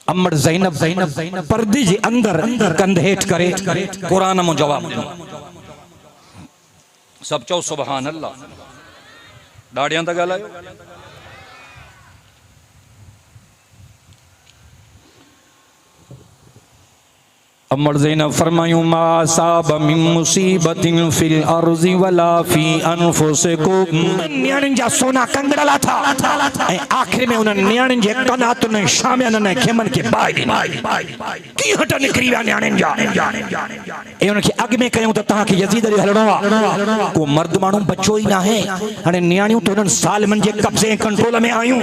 अम्मड़ ज़ैनब पर्दे जे अंदर कंध हेठ करे कुरान में जवाब सब चो सुभान अल्लाह दाड़ियां ता गालायो अम्मड़ ज़ैनब फरमायूं मा साब मिन मुसीबतिन फिल अर्ज़ि वला फी अनफुसिकुम न्याणिन जा सोना कंगड़ला था ए आखिर में उन न्याणिन जे कनात ने शामियान ने खेमन के बाई की हट निकरी वा न्याणिन जा ए उन के अग में कयूं त तहां के यजीद रे हलणो वा को मर्द मानू बच्चो ही ना है हने न्याणियों तो उन सालमन जे कब्जे कंट्रोल में आयूं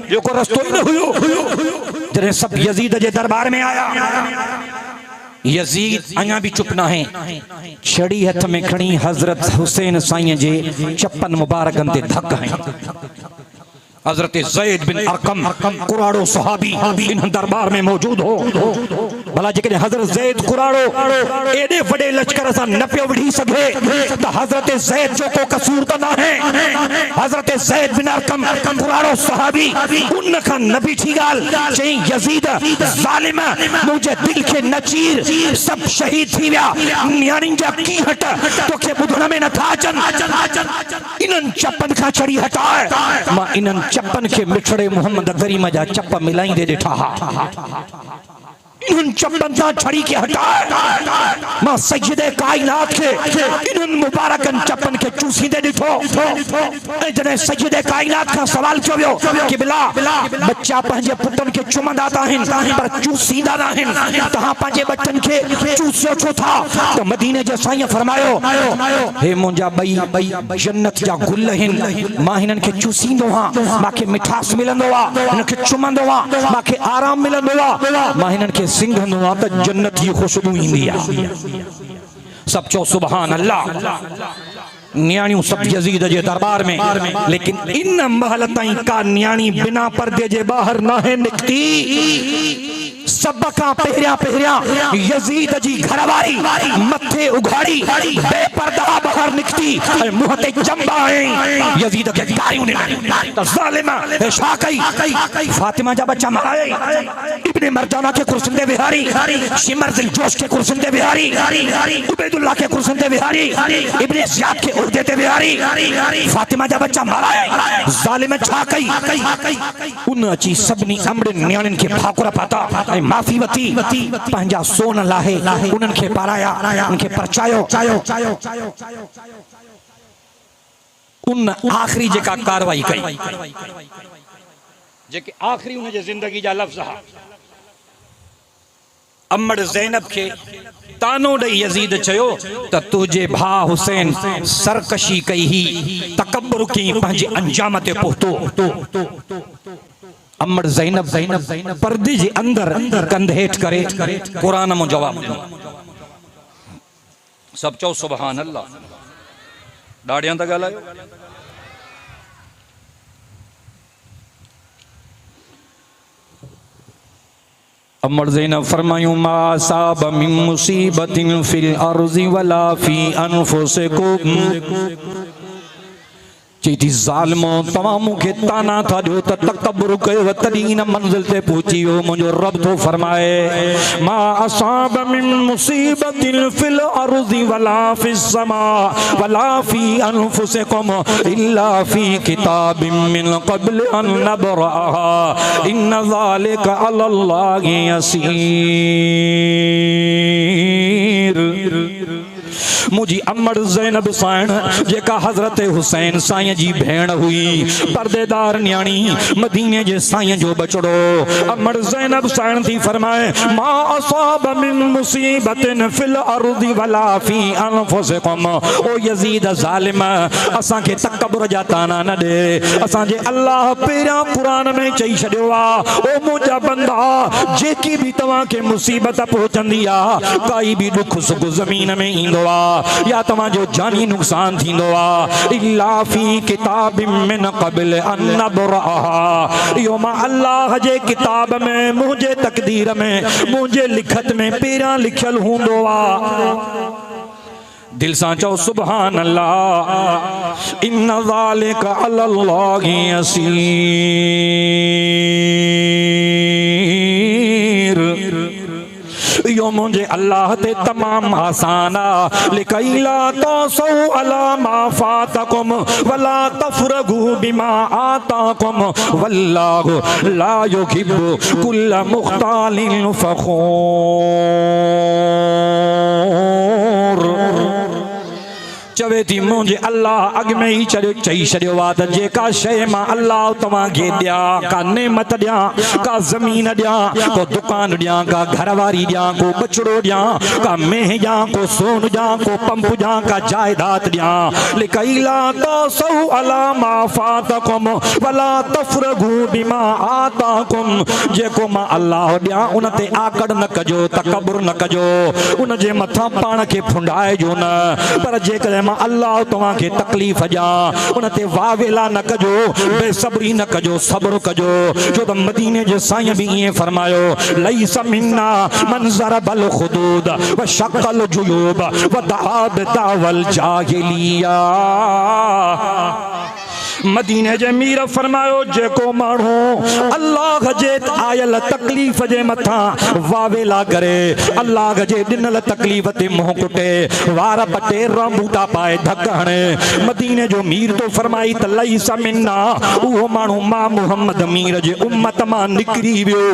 जो को रस्तो ही न हुयो जरे सब यजीद जे दरबार में आया यजीद अया भी चुप ना है छड़ी हथ में खड़ी हजरत हुसैन साईं जे चप्पन मुबारकन ते धक है हजरत ज़ैद बिन अरकम कुराड़ो सहाबी इन दरबार में मौजूद हो भला जेके हजरत ज़ैद कुराड़ो एडे बड़े लश्कर सा न पियो वठी सके त हजरत ज़ैद जो को कसूर त ना है हजरत ज़ैद बिन अरकम कुराड़ो सहाबी उन का नबी थी गाल चई यजीद जालिम मुझे दिल के नचीर सब शहीद थी विया न्याणी जा की हट तो के बुधण में न था अचन इनन चप्पन का चढ़ी हटाए मां इनन चप्पन के मिठड़े मोहम्मद करीम जा चप्प मिलाईंदे ॾिठा इन चप्पन सा छड़ी के हटाए मां सज्जदे कायनात के इन मुबारकन चप्पन के चूसींदे ॾिठो ऐं जॾहिं सज्जदे कायनात का सवाल क्यों वियो कि बिला बच्चा पंहिंजे पुटन के चुमंदा आहिनि पर चूसींदा नाहिनि तहां पंहिंजे बच्चन के चूसियो छो था तो मदीने जे साईं फरमायो हे मुंहिंजा ॿई जन्नत जा गुल आहिनि मां हिननि खे चूसींदो आहियां मांखे मिठास मिलंदो आहे हिन खे चुमंदो आहियां मांखे आराम मिलंदो आहे मां हिननि खे सिंघंदो आहियां त जन्नत जी खुशबू ईंदी आहे सब चो सुभान अल्लाह न्याणियों सब यजीद जे दरबार में लेकिन इन महल ताईं का न्याणी बिना पर्दे जे बाहर ना है निकती सब का पहिरिया यजीद जी घरवारी मथे उघाड़ी बेपर्दा बाहर निकती मुंह ते चंबा है यजीद के गारियों ने त जालिमा ए शा कई फातिमा जा बच्चा मराए इब्ने मरजाना के कुर्सिन दे बिहारी शिमर दिल जोश के कुर्सिन दे बिहारी उबैदुल्लाह के कुर्सिन दे बिहारी इब्ने जियाद के उहदे ते बिहारी फातिमा जा बच्चा मराए जालिम छा कई उन अची सबनी अमड़े न्याणिन के भाकुरा पाता माफी वती पंहिंजा सोन लाहे उन्हनि खे पाराया उनखे परचायो उन आखिरी जेका कार्रवाई कई जेके आखिरी उन जे जिंदगी जा लफ्ज़ हा अम्मड़ ज़ैनब के तानो ॾेई यजीद चयो त तुझे भा हुसैन सरकशी कई ही तकब्बुर की पंहिंजे अंजाम ते पहुतो अम्मड़ ज़ैनब पर्दे जे अंदर कंध हेठ करे कुरान में जवाब सब चो सुभान अल्लाह दाड़ियां ता गालायो अम्मड़ ज़ैनब फरमायूं मा साब मिन मुसीबतिन फिल अर्ज़ि वला फी अनफुसिकुम चीटी जालिमो तमामू के ताना था जो तकब्बुर कयो तडी इन मंजिल ते पहुची हो मुझो रब तो फरमाए मा असाब मिन मुसीबतिन फिल अर्ज़ि वला फिस समा वला फी अनफुसिकुम इल्ला फी किताबिन मिन क़ब्ल अन नबरहा इन ज़ालिका अलल्लाहि यसीर मुझी अम्मड़ ज़ैनब साइण जेका हजरत हुसैन साईं जी भेण हुई पर्देदार न्याणी मदीने जे साईं जो बचड़ो अम्मड़ ज़ैनब साइण थी फरमाए मा असाब मिन मुसीबतिन फिल अर्ज़ि वला फी अनफुसिकुम ओ यजीद ज़ालिम असां के तकब्बुर जा ताना न दे असां जे अल्लाह पेरा कुरान में चई छडियो आ ओ मुंहिंजा बंदा जेकी भी तवां के मुसीबत पहुचंदी आ काई भी दुख सुख ज़मीन में ईंदो आ या तमाजो जानी नुकसान थींदो आ इल्ला फी किताबिन मिन क़ब्ल अन नबरहा यो मां अल्लाह जे किताब में मुझे तकदीर में मुझे लिखत में पेरा लिखल हुंदो आ दिल सां चओ सुभान अल्लाह। इन्ना ज़ालिका अलल्लाहि यसीर। यो मुझे अल्लाह ते तमाम आसाना। लिकैला तसौ अला मा फातकुम वला तफरगु बिमा आताकुम वल्लाहु ला युहिब्बु कुल्ला मुख्तालिन फखूर। चवे थी मुझे अल्लाह अग में ही चई छड़ियो आ त जेका शय मां अल्लाह तव्हांखे ॾियां, का नेमत ॾियां, का ज़मीन ॾियां, को दुकान ॾियां, का घरवारी ॾियां, को बछड़ो ॾियां, का मेह ॾियां, को सोन ॾियां, को पंप ॾियां, का जायदाद ॾियां। लिकैला तसौ अला मा फातकुम वला तफरगु बिमा आताकुम। जेको मां अल्लाह ॾियां उन ते आकड़ न कजो, तकबुर न कजो, उन जे मथां पाण खे फुंडाइजो न। पर जेकॾहिं अल्लाह तव्हांखे तकलीफ़ ॾियां उन ते वावेला न कजो, बेसब्री न कजो, सब्र कजो। छो त मदीने जे साईं बि ईअं फरमायो, लैस मिन्ना मन ज़रबल खुदूद व शक़ल जुयूब व दआ बिदावल जाहिलिया। मदीने जे मीर फरमायो, जेको माण्हू अल्लाह जे आयल तकलीफ़ जे मथां वावेला करे, अल्लाह जे ॾिनल तकलीफ़ ते मुंहुं कुटे, वार पटे, रंबूटा पाए, धक हणे, मदीने जो मीर तो फरमाई त लैस मिन्ना, उहो माण्हू मां मुहम्मद मीर जे उम्मत मां निकिरी वियो।